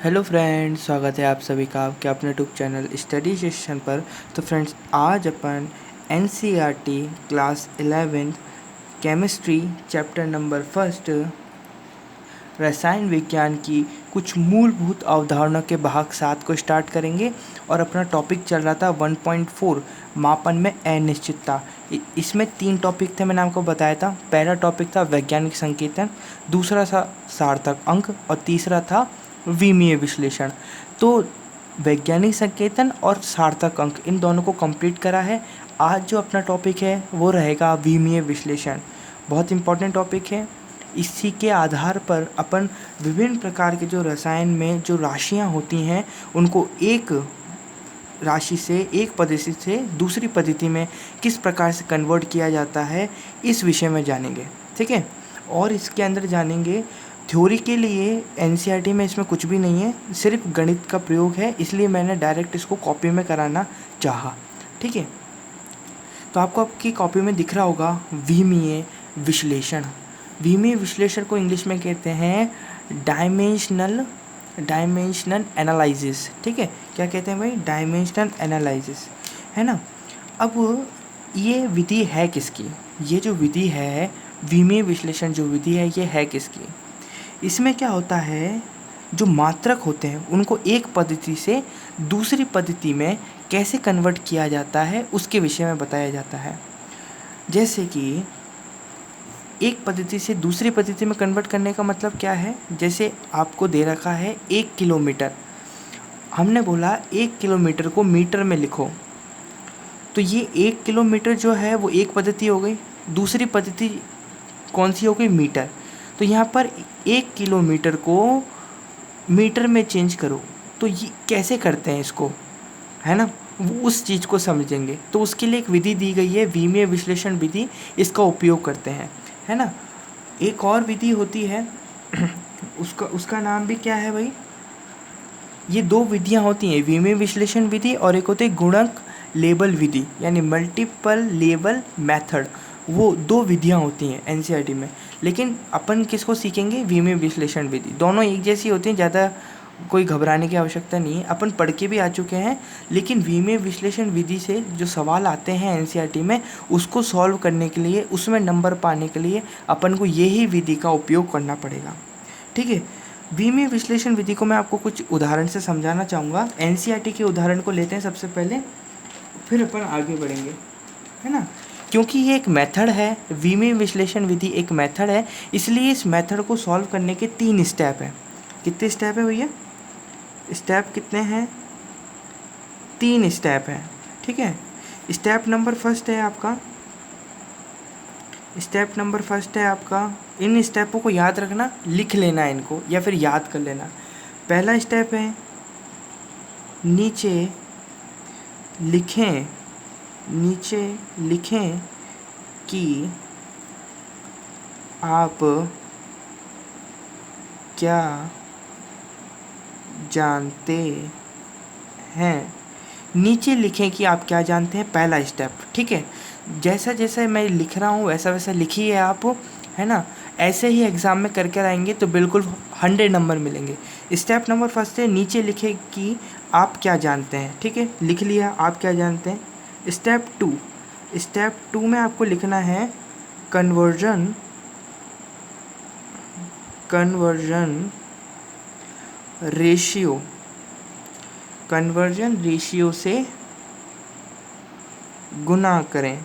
Hello friends, स्वागत है आप सभी का आपके अपने यूट्यूब चैनल स्टडी सेशन पर। तो फ्रेंड्स, आज अपन NCERT class 11 chemistry chapter number first रसायन विज्ञान की कुछ मूलभूत अवधारणा के भाग 7 को स्टार्ट करेंगे। और अपना टॉपिक चल रहा था 1.4 मापन में अनिश्चितता। इसमें 3 टॉपिक थे, मैंने आपको बताया था। पहला टॉपिक था वैज्ञानिक संकेतन, दूसरा था सार्थक अंक और तीसरा था विमीय विश्लेषण। तो वैज्ञानिक संकेतन और सार्थक अंक, इन दोनों को कंप्लीट करा है। आज जो अपना टॉपिक है वो रहेगा विमीय विश्लेषण। बहुत इंपॉर्टेंट टॉपिक है। इसी के आधार पर अपन विभिन्न प्रकार के जो रसायन में जो राशियां होती हैं उनको एक राशि से, एक पद्धति से दूसरी पद्धति में किस प्रकार से कन्वर्ट किया जाता है, इस विषय में जानेंगे। ठीक है। और इसके अंदर जानेंगे थ्योरी के लिए एनसीईआरटी में इसमें कुछ भी नहीं है, सिर्फ गणित का प्रयोग है, इसलिए मैंने डायरेक्ट इसको कॉपी में कराना चाहा। ठीक है। तो आपको आपकी कॉपी में दिख रहा होगा विमीय विश्लेषण। विमीय विश्लेषण को इंग्लिश में कहते हैं डायमेंशनल एनालिसिस। ठीक है। क्या कहते हैं भाई? डायमेंशनल एनालिसिस, है ना। अब ये विधि है किसकी? ये जो विधि है, विमीय विश्लेषण जो विधि है, ये है किसकी? इसमें क्या होता है, जो मात्रक होते हैं उनको एक पद्धति से दूसरी पद्धति में कैसे कन्वर्ट किया जाता है उसके विषय में बताया जाता है। जैसे कि एक पद्धति से दूसरी पद्धति में कन्वर्ट करने का मतलब क्या है? जैसे आपको दे रखा है 1 किलोमीटर, हमने बोला 1 किलोमीटर को मीटर में लिखो, तो ये 1 किलोमीटर जो है वो एक पद्धति हो गई। दूसरी पद्धति कौन सी हो गई? मीटर। तो यहाँ पर 1 किलोमीटर को मीटर में चेंज करो, तो ये कैसे करते हैं इसको, है ना, वो उस चीज़ को समझेंगे। तो उसके लिए एक विधि दी गई है, विमीय विश्लेषण विधि, इसका उपयोग करते हैं, है ना। एक और विधि होती है उसका नाम भी क्या है भाई? ये 2 विधियाँ होती हैं, विमीय विश्लेषण विधि और एक होती है गुणक लेबल विधि, यानी मल्टीपल लेबल मेथड। वो 2 विधियाँ होती हैं एनसीईआरटी में, लेकिन अपन किसको सीखेंगे? विमीय विश्लेषण विधि। दोनों एक जैसी होती हैं, ज़्यादा कोई घबराने की आवश्यकता नहीं है, अपन पढ़ के भी आ चुके हैं। लेकिन विमीय विश्लेषण विधि से जो सवाल आते हैं एनसीईआरटी में, उसको सॉल्व करने के लिए, उसमें नंबर पाने के लिए अपन को यही विधि का उपयोग करना पड़ेगा। ठीक है। विमीय विश्लेषण विधि को मैं आपको कुछ उदाहरण से समझाना चाहूँगा। एनसीईआरटी के उदाहरण को लेते हैं सबसे पहले, फिर अपन आगे बढ़ेंगे, है ना। क्योंकि ये एक मेथड है, विमीय विश्लेषण विधि एक मेथड है, इसलिए इस मेथड को सॉल्व करने के 3 स्टेप हैं। कितने स्टेप है भैया? स्टेप कितने हैं? 3 स्टेप हैं। ठीक है। स्टेप नंबर फर्स्ट है आपका, इन स्टेपों को याद रखना, लिख लेना इनको या फिर याद कर लेना। पहला स्टेप है, नीचे लिखें कि आप क्या जानते हैं। नीचे लिखें कि आप क्या जानते हैं, पहला स्टेप। ठीक है। जैसा जैसा मैं लिख रहा हूँ वैसा वैसा लिखिए आप, है ना। ऐसे ही एग्ज़ाम में करके आएंगे तो बिल्कुल 100 नंबर मिलेंगे। स्टेप नंबर फर्स्ट है, नीचे लिखें कि आप क्या जानते हैं। ठीक है, लिख लिया आप क्या जानते हैं। स्टेप टू में आपको लिखना है कन्वर्जन रेशियो से गुणा करें।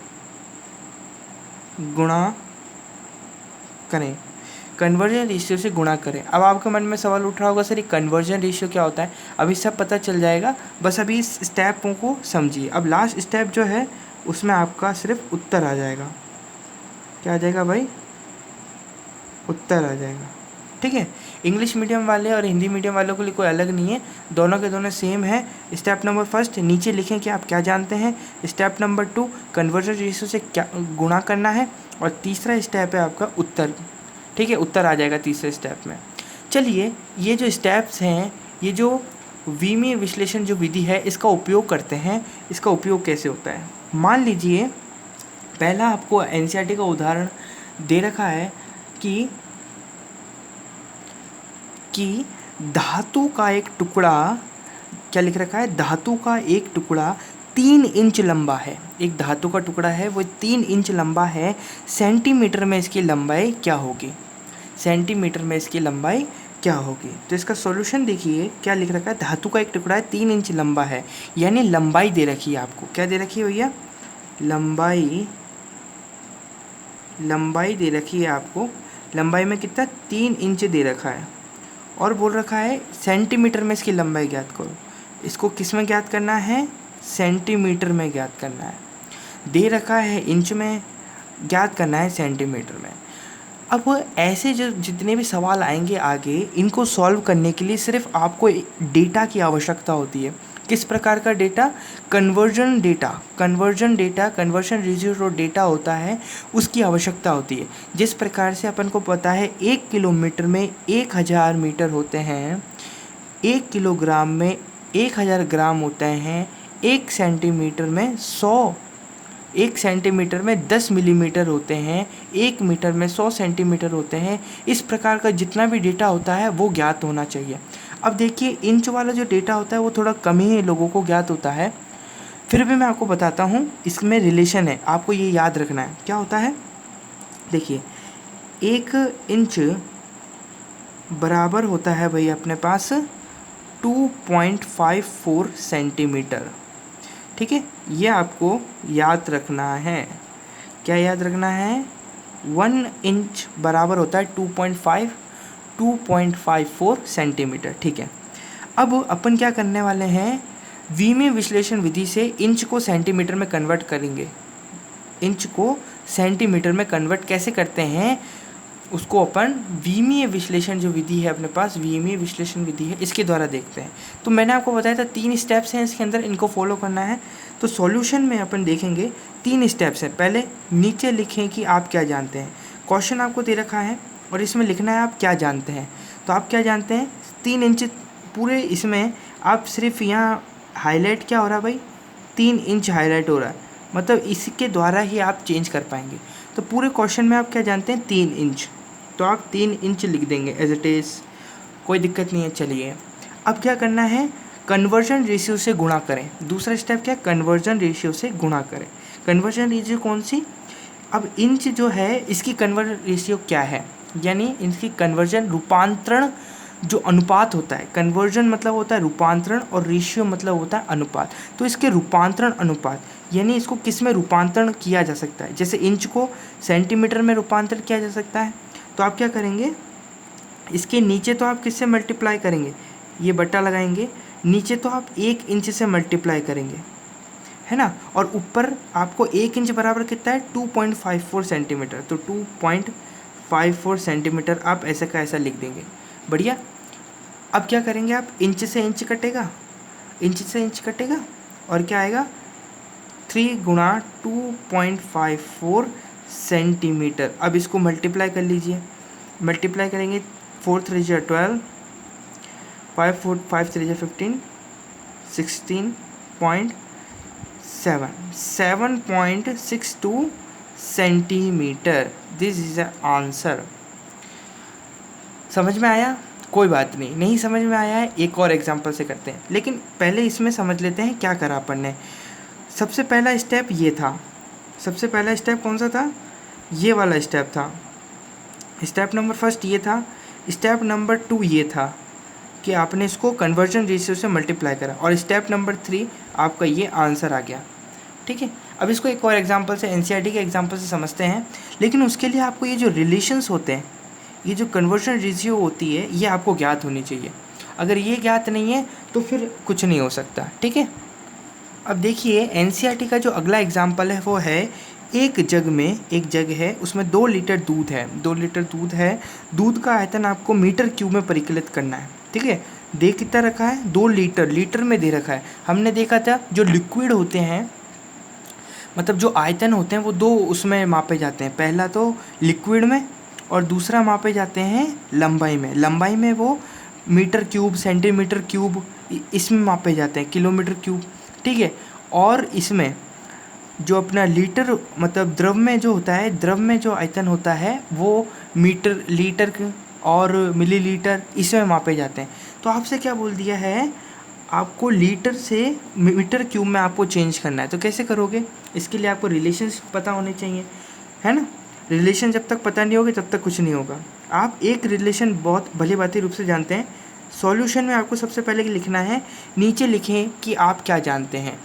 कन्वर्जन रेशियो से गुणा करें। अब आपके मन में सवाल उठ रहा होगा, सर ये कन्वर्जन रेशियो क्या होता है? अभी सब पता चल जाएगा, बस अभी इस स्टेपों को समझिए। अब लास्ट स्टेप जो है उसमें आपका सिर्फ उत्तर आ जाएगा। क्या आ जाएगा भाई? उत्तर आ जाएगा। ठीक है। इंग्लिश मीडियम वाले और हिंदी मीडियम वालों के लिए कोई अलग नहीं है, दोनों के दोनों सेम है। स्टेप नंबर फर्स्ट, नीचे लिखें कि आप क्या जानते हैं। स्टेप नंबर 2, कन्वर्जन रेशियो से क्या गुणा करना है। और तीसरा स्टेप है आपका उत्तर। ठीक है, उत्तर आ जाएगा तीसरे स्टेप में। चलिए, ये जो स्टेप्स हैं, ये जो विमीय विश्लेषण जो विधि है, इसका उपयोग करते हैं। इसका उपयोग कैसे होता है? मान लीजिए पहला आपको एनसीईआरटी का उदाहरण दे रखा है कि धातु का एक टुकड़ा, क्या लिख रखा है, धातु का एक टुकड़ा 3 इंच लंबा है। एक धातु का टुकड़ा है वो 3 इंच लंबा है, सेंटीमीटर में इसकी लंबाई क्या होगी, सेंटीमीटर में इसकी लंबाई क्या होगी। तो इसका सॉल्यूशन देखिए क्या लिख रखा है, धातु का एक टुकड़ा है 3 इंच लंबा है, यानी लंबाई दे रखी है आपको, क्या दे रखी है भैया, लंबाई दे रखी है आपको। लंबाई में कितना, 3 इंच दे रखा है, और बोल रखा है सेंटीमीटर में इसकी लंबाई ज्ञात करो। इसको किस में ज्ञात करना है, सेंटीमीटर में ज्ञात करना है। दे रखा है इंच में, ज्ञात करना है सेंटीमीटर में। अब ऐसे जो जितने भी सवाल आएंगे आगे, इनको सॉल्व करने के लिए सिर्फ आपको डेटा की आवश्यकता होती है। किस प्रकार का डेटा, कन्वर्जन रेशियो जो डेटा होता है उसकी आवश्यकता होती है। जिस प्रकार से अपन को पता है 1 किलोमीटर में 1000 मीटर होते हैं, 1 किलोग्राम में 1000 ग्राम होते हैं, 1 सेंटीमीटर में 1 सेंटीमीटर में 10 मिलीमीटर होते हैं, 1 मीटर में 100 सेंटीमीटर होते हैं। इस प्रकार का जितना भी डेटा होता है वो ज्ञात होना चाहिए। अब देखिए इंच वाला जो डेटा होता है वो थोड़ा कम ही लोगों को ज्ञात होता है, फिर भी मैं आपको बताता हूँ, इसमें रिलेशन है, आपको ये याद रखना है। क्या होता है, देखिए 1 इंच बराबर होता है भाई अपने पास 2.54 सेंटीमीटर। ठीक है, ये आपको याद रखना है। क्या याद रखना है, 1 इंच बराबर होता है 2.54 सेंटीमीटर। ठीक है, अब अपन क्या करने वाले हैं, विमीय विश्लेषण विधि से इंच को सेंटीमीटर में कन्वर्ट करेंगे। इंच को सेंटीमीटर में कन्वर्ट कैसे करते हैं, उसको अपन विमीय विश्लेषण जो विधि है अपने पास, विमीय विश्लेषण विधि है, इसके द्वारा देखते हैं। तो मैंने आपको बताया था 3 स्टेप्स हैं इसके अंदर, इनको फॉलो करना है। तो सॉल्यूशन में अपन देखेंगे 3 स्टेप्स हैं। पहले नीचे लिखें कि आप क्या जानते हैं। क्वेश्चन आपको दे रखा है और इसमें लिखना है आप क्या जानते हैं। तो आप क्या जानते हैं, 3 इंच पूरे इसमें आप सिर्फ यहाँ हाईलाइट क्या हो रहा है भाई, 3 इंच हाईलाइट हो रहा है, मतलब इसके द्वारा ही आप चेंज कर पाएंगे। तो पूरे क्वेश्चन में आप क्या जानते हैं, 3 इंच, तो आप 3 इंच लिख देंगे एज इट इज़, कोई दिक्कत नहीं है। चलिए अब क्या करना है, कन्वर्जन रेशियो से गुणा करें। दूसरा स्टेप क्या, कन्वर्जन रेशियो से गुणा करें। कन्वर्जन रेशियो कौन सी, अब इंच जो है इसकी कन्वर्जन रेशियो क्या है, यानी इसकी कन्वर्जन रूपांतरण जो अनुपात होता है, कन्वर्जन मतलब होता है रूपांतरण और रेशियो मतलब होता है अनुपात। तो इसके रूपांतरण अनुपात, यानी इसको किस में रूपांतरण किया जा सकता है, जैसे इंच को सेंटीमीटर में रूपांतरण किया जा सकता है। तो आप क्या करेंगे, इसके नीचे तो आप किससे मल्टीप्लाई करेंगे, ये बट्टा लगाएंगे, नीचे तो आप 1 इंच से मल्टीप्लाई करेंगे, है ना, और ऊपर आपको 1 इंच बराबर कितना है, 2.54 सेंटीमीटर। तो 2.54 सेंटीमीटर आप ऐसा का ऐसा लिख देंगे। बढ़िया, अब क्या करेंगे आप, इंच से इंच कटेगा, इंच से इंच कटेगा, और क्या आएगा, 3 गुणा 2.54 सेंटीमीटर। अब इसको मल्टीप्लाई कर लीजिए, मल्टीप्लाई करेंगे, 4 3 जा 12, 5 3 जा 15, 7.62 centimetre. This is the answer. समझ में आया, कोई बात नहीं, नहीं समझ में आया है एक और एग्जांपल से करते हैं, लेकिन पहले इसमें समझ लेते हैं क्या करा अपन ने। सबसे पहला स्टेप ये था, सबसे पहला स्टेप कौन सा था, ये वाला स्टेप था। स्टेप नंबर फर्स्ट ये था, स्टेप नंबर 2 ये था कि आपने इसको कन्वर्जन रेशियो से मल्टीप्लाई करा, और स्टेप नंबर 3 आपका ये आंसर आ गया। ठीक है, अब इसको एक और एग्जांपल से, एनसीईआरटी के एग्जांपल से समझते हैं। लेकिन उसके लिए आपको ये जो रिलेशंस होते हैं, ये जो कन्वर्जन रेशियो होती है, ये आपको ज्ञात होनी चाहिए। अगर ये ज्ञात नहीं है तो फिर कुछ नहीं हो सकता। ठीक है, अब देखिए एनसीईआरटी का जो अगला एग्जांपल है वो है, एक जग में, एक जग है उसमें 2 लीटर दूध है, 2 लीटर दूध है, दूध का आयतन आपको मीटर क्यूब में परिकलित करना है। ठीक है, दे कितना रखा है, 2 लीटर, लीटर में दे रखा है। हमने देखा था जो लिक्विड होते हैं, मतलब जो आयतन होते हैं वो 2 उसमें मापे जाते हैं, पहला तो लिक्विड में और दूसरा मापे जाते हैं लंबाई में। लंबाई में वो मीटर क्यूब, सेंटीमीटर क्यूब, इसमें मापे जाते हैं, किलोमीटर क्यूब। ठीक है, और इसमें जो अपना लीटर मतलब द्रव में जो होता है, द्रव में जो आयतन होता है वो मीटर, लीटर और मिलीलीटर इसमें मापे जाते हैं। तो आपसे क्या बोल दिया है, आपको लीटर से मीटर क्यूब में आपको चेंज करना है। तो कैसे करोगे, इसके लिए आपको रिलेशंस पता होने चाहिए, है ना। रिलेशन जब तक पता नहीं होगी तब तक कुछ नहीं होगा। आप एक रिलेशन बहुत भली भांति रूप से जानते हैं। सॉल्यूशन में आपको सबसे पहले लिखना है, नीचे लिखें कि आप क्या जानते हैं।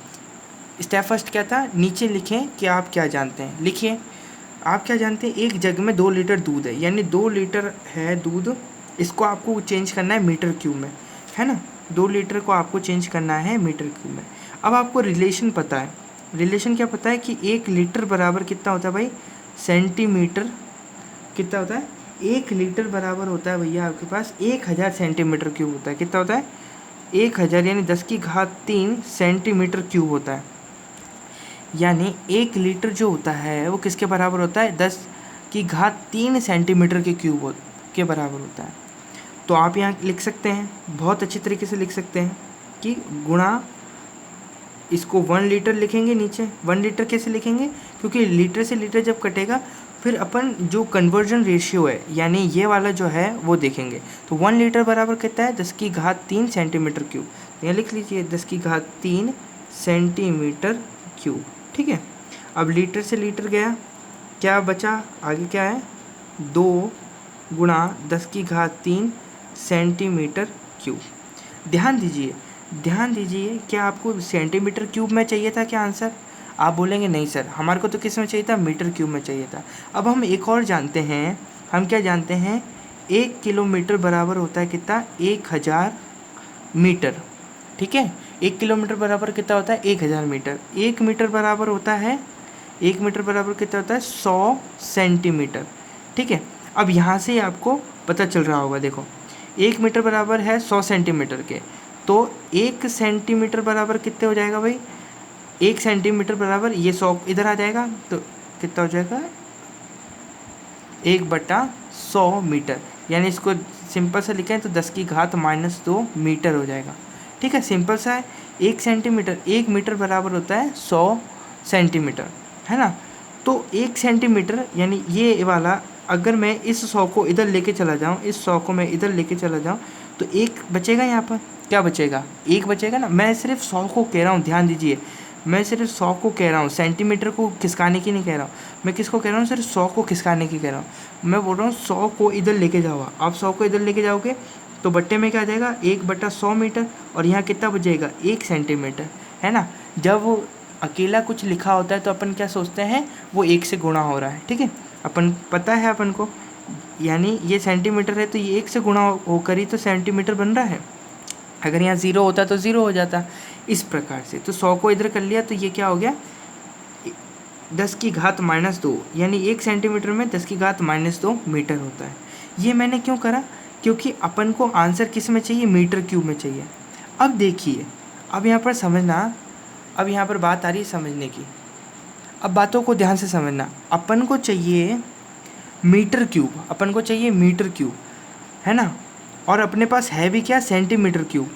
स्टेप फर्स्ट क्या था, नीचे लिखें कि आप क्या जानते हैं। लिखिए आप क्या जानते हैं। एक जग में 2 लीटर दूध है, यानी 2 लीटर है दूध, इसको आपको चेंज करना है मीटर क्यूब में, है ना। 2 लीटर को आपको चेंज करना है मीटर क्यूब में। अब आपको रिलेशन पता है। रिलेशन क्या पता है कि 1 लीटर बराबर कितना होता है भाई, सेंटीमीटर। कितना होता है, 1 लीटर बराबर होता है भैया आपके पास 1000 सेंटीमीटर क्यूब होता है। कितना होता है, 1000 यानी 10⁻³ सेंटीमीटर क्यूब होता है। यानी 1 लीटर जो होता है वो किसके बराबर होता है, 10⁻³ सेंटीमीटर के क्यूब के बराबर होता है। तो आप यहाँ लिख सकते हैं, बहुत अच्छी तरीके से लिख सकते हैं कि गुणा, इसको 1 लीटर लिखेंगे नीचे। 1 लीटर कैसे लिखेंगे, क्योंकि लीटर से लीटर जब कटेगा फिर अपन जो कन्वर्जन रेशियो है यानी ये वाला जो है वो देखेंगे। तो 1 लीटर बराबर कितना है, 10⁻³ सेंटीमीटर क्यूब। तो यहाँ लिख लीजिए 10⁻³ सेंटीमीटर क्यूब, ठीक है। अब लीटर से लीटर गया, क्या बचा आगे, क्या है 2 गुणा 10⁻³ सेंटीमीटर क्यूब। ध्यान दीजिए क्या आपको सेंटीमीटर क्यूब में चाहिए था क्या आंसर। आप बोलेंगे नहीं सर, हमारे को तो किस में चाहिए था, मीटर क्यूब में चाहिए था। अब हम एक और जानते हैं, हम क्या जानते हैं, 1 किलोमीटर बराबर होता है कितना, 1000 मीटर, ठीक है। 1 किलोमीटर बराबर कितना होता है, 1000 मीटर। 1 मीटर बराबर होता है, 1 मीटर बराबर कितना होता है, 100 सेंटीमीटर, ठीक है। अब यहाँ से आपको पता चल रहा होगा, देखो 1 मीटर बराबर है 100 सेंटीमीटर के, तो 1 सेंटीमीटर बराबर कितने हो जाएगा भाई, 1 सेंटीमीटर बराबर ये 100 इधर आ जाएगा, तो कितना हो जाएगा 1/100 मीटर। यानी इसको सिंपल सा लिखें तो 10⁻² मीटर हो जाएगा, ठीक है। सिंपल सा है। 1 सेंटीमीटर, 1 मीटर बराबर होता है 100 सेंटीमीटर, है ना। तो 1 सेंटीमीटर यानी ये वाला, अगर मैं इस 100 को इधर लेके चला जाऊँ, इस 100 को मैं इधर लेके चला जाऊँ तो 1 बचेगा, यहाँ पर क्या बचेगा, 1 बचेगा ना। मैं सिर्फ 100 को कह रहा हूँ, ध्यान दीजिए, मैं सिर्फ 100 को कह रहा हूँ, सेंटीमीटर को खिसकाने की नहीं कह रहा हूँ। मैं किसको कह रहा हूँ, सिर्फ 100 को खिसकाने की कह रहा हूँ। मैं बोल रहा हूँ 100 को इधर लेके जाओ, आप 100 को इधर लेके जाओगे तो बट्टे में क्या आ जाएगा, 1/100 मीटर, और यहाँ कितना बचेगा, 1 सेंटीमीटर, है ना। जब वो अकेला कुछ लिखा होता है तो अपन क्या सोचते हैं, वो 1 से गुणा हो रहा है, ठीक है। अपन पता है अपन को, यानी ये सेंटीमीटर है तो ये 1 से गुणा होकर ही तो सेंटीमीटर बन रहा है। अगर यहाँ 0 होता तो 0 हो जाता, इस प्रकार से। तो 100 को इधर कर लिया तो ये क्या हो गया, 10⁻², यानी 1 सेंटीमीटर में 10⁻² मीटर होता है। ये मैंने क्यों करा, क्योंकि अपन को आंसर किस में चाहिए, मीटर क्यूब में चाहिए। अब देखिए, अब यहाँ पर समझना, अब यहाँ पर बात आ रही है समझने की। अब बातों को ध्यान से समझना, अपन को चाहिए मीटर क्यूब, अपन को चाहिए मीटर क्यूब, है ना। और अपने पास है भी क्या, सेंटीमीटर क्यूब,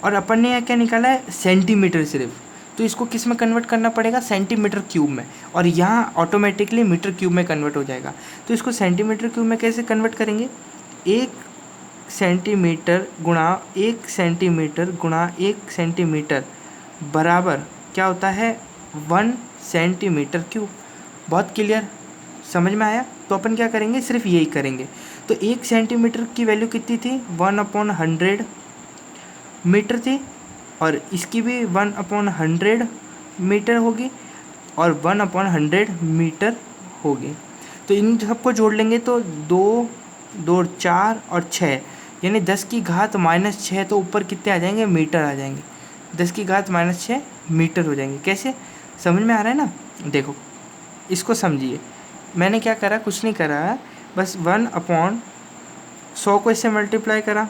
और अपन ने यहाँ क्या निकाला है, सेंटीमीटर सिर्फ। तो इसको किस में कन्वर्ट करना पड़ेगा, सेंटीमीटर क्यूब में, और यहाँ ऑटोमेटिकली मीटर क्यूब में कन्वर्ट हो जाएगा। तो इसको सेंटीमीटर क्यूब में कैसे कन्वर्ट करेंगे, 1 सेंटीमीटर गुणा 1 सेंटीमीटर गुणा 1 सेंटीमीटर बराबर क्या होता है, 1 सेंटीमीटर क्यूब। बहुत क्लियर, समझ में आया। तो अपन क्या करेंगे, सिर्फ यही करेंगे। तो 1 सेंटीमीटर की वैल्यू कितनी थी, 1/100 मीटर थी, और इसकी भी 1/100 मीटर होगी, और 1/100 मीटर होगी। तो इन सबको जोड़ लेंगे तो 2, 2, 4 और 6, यानी 10⁻⁻6, तो ऊपर कितने आ जाएंगे, मीटर आ जाएंगे, 10⁻⁻6 मीटर हो जाएंगे। कैसे, समझ में आ रहा है ना। देखो इसको समझिए, मैंने क्या करा, कुछ नहीं करा, बस 1/100 को इससे मल्टीप्लाई करा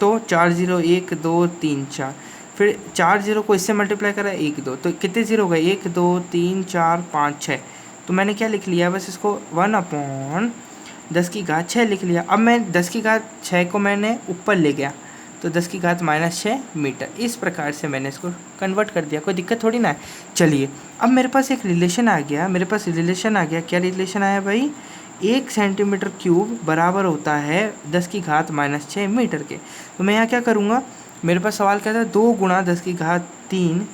तो 4 0 1 2 3 4, फिर 4 0 को इससे मल्टीप्लाई करा 1 2, तो कितने 0 हो गए, 1 2 3 4 5 6। तो मैंने क्या लिख लिया, बस इसको 1/10⁻6 लिख लिया। अब मैं 10⁻6 को मैंने ऊपर ले गया तो 10⁻6 मीटर। इस प्रकार से मैंने इसको कन्वर्ट कर दिया, कोई दिक्कत थोड़ी ना है। चलिए, अब मेरे पास एक रिलेशन आ गया, क्या रिलेशन आया भाई, 1 सेंटीमीटर क्यूब बराबर होता है 10⁻⁻6 मीटर के। तो मैं यहाँ क्या करूँगा, मेरे पास सवाल क्या था, 2 गुणा 10⁻³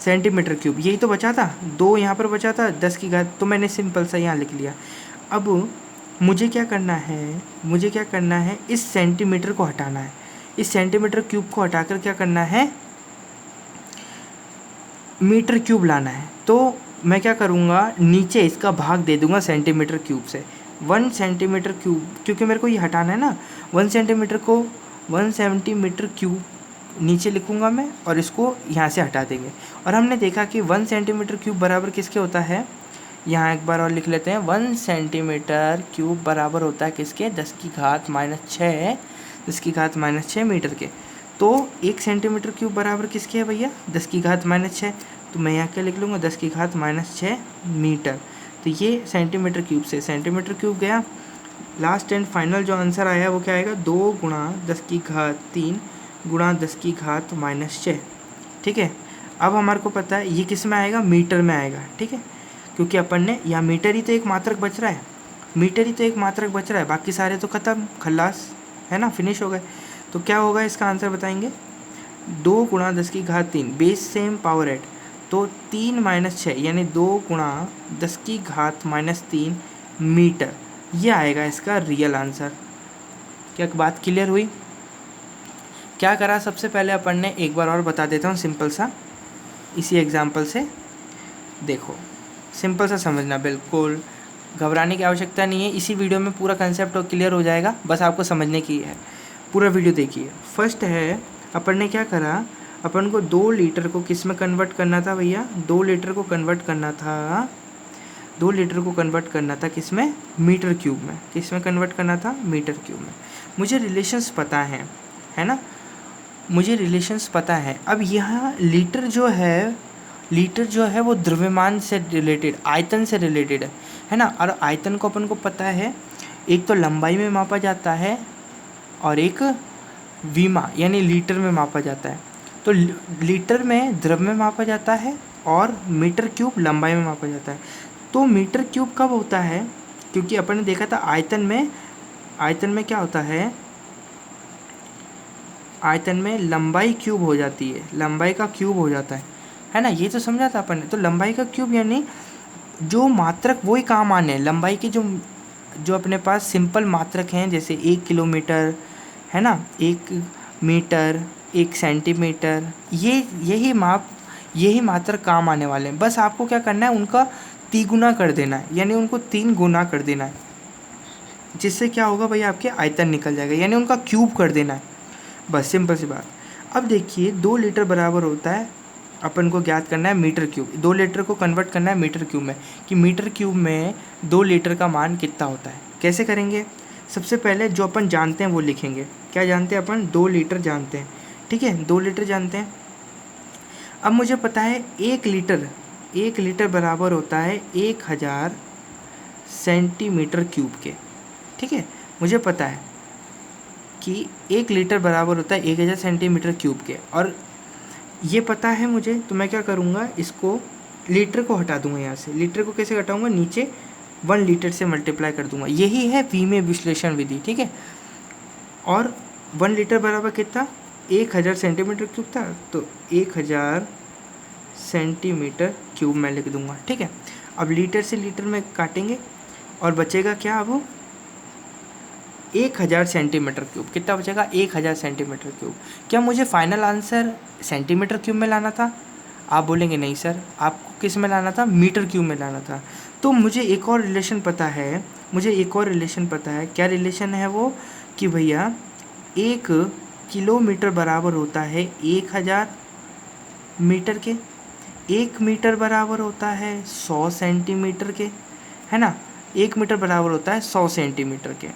सेंटीमीटर क्यूब, यही तो बचा था, 2 यहाँ पर बचा था 10 तो मैंने सिंपल सा यहाँ लिख लिया। अब मुझे क्या करना है, इस सेंटीमीटर को हटाना है, इस सेंटीमीटर क्यूब को हटाकर क्या करना है, मीटर क्यूब लाना है। तो मैं क्या करूँगा, नीचे इसका भाग दे दूँगा सेंटीमीटर क्यूब से। 1 सेंटीमीटर क्यूब, क्योंकि मेरे को ये हटाना है ना, 1 सेंटीमीटर को 1 सेंटीमीटर क्यूब नीचे लिखूँगा मैं, और इसको यहाँ से हटा देंगे। और हमने देखा कि 1 सेंटीमीटर क्यूब बराबर किसके होता है, यहाँ एक बार और लिख लेते हैं, 1 सेंटीमीटर क्यूब बराबर होता है किसके, 10⁻⁻6 मीटर के। तो 1 सेंटीमीटर क्यूब बराबर किसके है भैया, 10⁻⁻6। तो मैं यहाँ क्या लिख लूँगा, 10⁻⁻6 मीटर। तो ये सेंटीमीटर क्यूब से सेंटीमीटर क्यूब गया। लास्ट एंड फाइनल जो आंसर आया वो क्या आएगा, 2 गुणा 10⁻³ गुणा 10⁻⁻6। ठीक है, अब हमारे को पता है ये किस में आएगा, मीटर में आएगा। ठीक है, क्योंकि अपन ने यहाँ मीटर ही तो एक मात्रक बच रहा है, बाकी सारे तो ख़त्म, खल्लास है ना, फिनिश हो गए। तो क्या होगा इसका आंसर बताएंगे, 2 गुणा 10⁻³ बेस सेम पावर एट, तो 3-6 यानी 2 गुणा 10⁻³ मीटर, ये आएगा इसका रियल आंसर। क्या बात क्लियर हुई? क्या करा, सबसे पहले अपन ने, एक बार और बता देता हूँ सिंपल सा, इसी एग्जाम्पल से देखो, सिंपल सा समझना, बिल्कुल घबराने की आवश्यकता नहीं है। इसी वीडियो में पूरा कंसेप्ट क्लियर हो जाएगा, बस आपको समझने की है, पूरा वीडियो देखिए। फर्स्ट है, अपन ने क्या करा, अपन को 2 लीटर को किस में कन्वर्ट करना था भैया, 2 लीटर को कन्वर्ट करना था किस में, मीटर क्यूब में। किस में कन्वर्ट करना था, मीटर क्यूब में। मुझे रिलेशंस पता है ना, मुझे रिलेशंस पता है। अब यहाँ लीटर जो है वो द्रव्यमान से रिलेटेड, आयतन से रिलेटेड है ना। और आयतन को अपन को पता है, एक तो लंबाई में मापा जाता है और एक विमा यानी लीटर में मापा जाता है। तो लीटर में द्रव्य में मापा जाता है और मीटर क्यूब लंबाई में मापा जाता है। तो मीटर क्यूब कब होता है, क्योंकि अपन ने देखा था आयतन में क्या होता है, आयतन में लंबाई क्यूब हो जाती है, लंबाई का क्यूब हो जाता है ना, ये तो समझा था अपन ने। तो लंबाई का क्यूब यानी जो मात्रक वही काम आने, लंबाई के जो अपने पास सिंपल मात्रक हैं, जैसे 1 किलोमीटर है ना, 1 मीटर, 1 सेंटीमीटर, यही मात्रक काम आने वाले हैं। बस आपको क्या करना है, उनका 3 गुना कर देना है, यानी उनको 3 गुना कर देना है, जिससे क्या होगा भैया, आपके आयतन निकल जाएगा, यानी उनका क्यूब कर देना है, बस सिंपल सी बात। अब देखिए 2 लीटर बराबर होता है, अपन को ज्ञात करना है मीटर क्यूब, 2 लीटर को कन्वर्ट करना है मीटर क्यूब में, कि मीटर क्यूब में 2 लीटर का मान कितना होता है। कैसे करेंगे, सबसे पहले जो अपन जानते हैं वो लिखेंगे। क्या जानते हैं अपन, 2 लीटर जानते हैं, ठीक है, 2 लीटर जानते हैं। अब मुझे पता है 1 लीटर बराबर होता है 1000 सेंटीमीटर क्यूब के, ठीक है। मुझे पता है कि 1 लीटर बराबर होता है 1000 सेंटीमीटर क्यूब के, और ये पता है मुझे। तो मैं क्या करूँगा, इसको लीटर को हटा दूंगा यहाँ से। लीटर को कैसे हटाऊँगा, नीचे 1 लीटर से मल्टीप्लाई कर दूंगा, यही है विमेय विश्लेषण विधि, ठीक है। और 1 लीटर बराबर कितना, 1000 सेंटीमीटर क्यूब था, तो 1000 सेंटीमीटर क्यूब मैं लिख दूंगा, ठीक है। अब लीटर से लीटर में काटेंगे और बचेगा क्या, अब 1000 सेंटीमीटर क्यूब, कितना बचेगा, 1000 सेंटीमीटर क्यूब। क्या मुझे फाइनल आंसर सेंटीमीटर क्यूब में लाना था? आप बोलेंगे नहीं सर, आपको किस में लाना था, मीटर क्यूब में लाना था। तो मुझे एक और रिलेशन पता है, क्या रिलेशन है वो, कि भैया 1 किलोमीटर बराबर होता है 1000 मीटर के, 1 मीटर बराबर होता है 100 सेंटीमीटर के, है ना, 1 मीटर बराबर होता है 100 सेंटीमीटर के।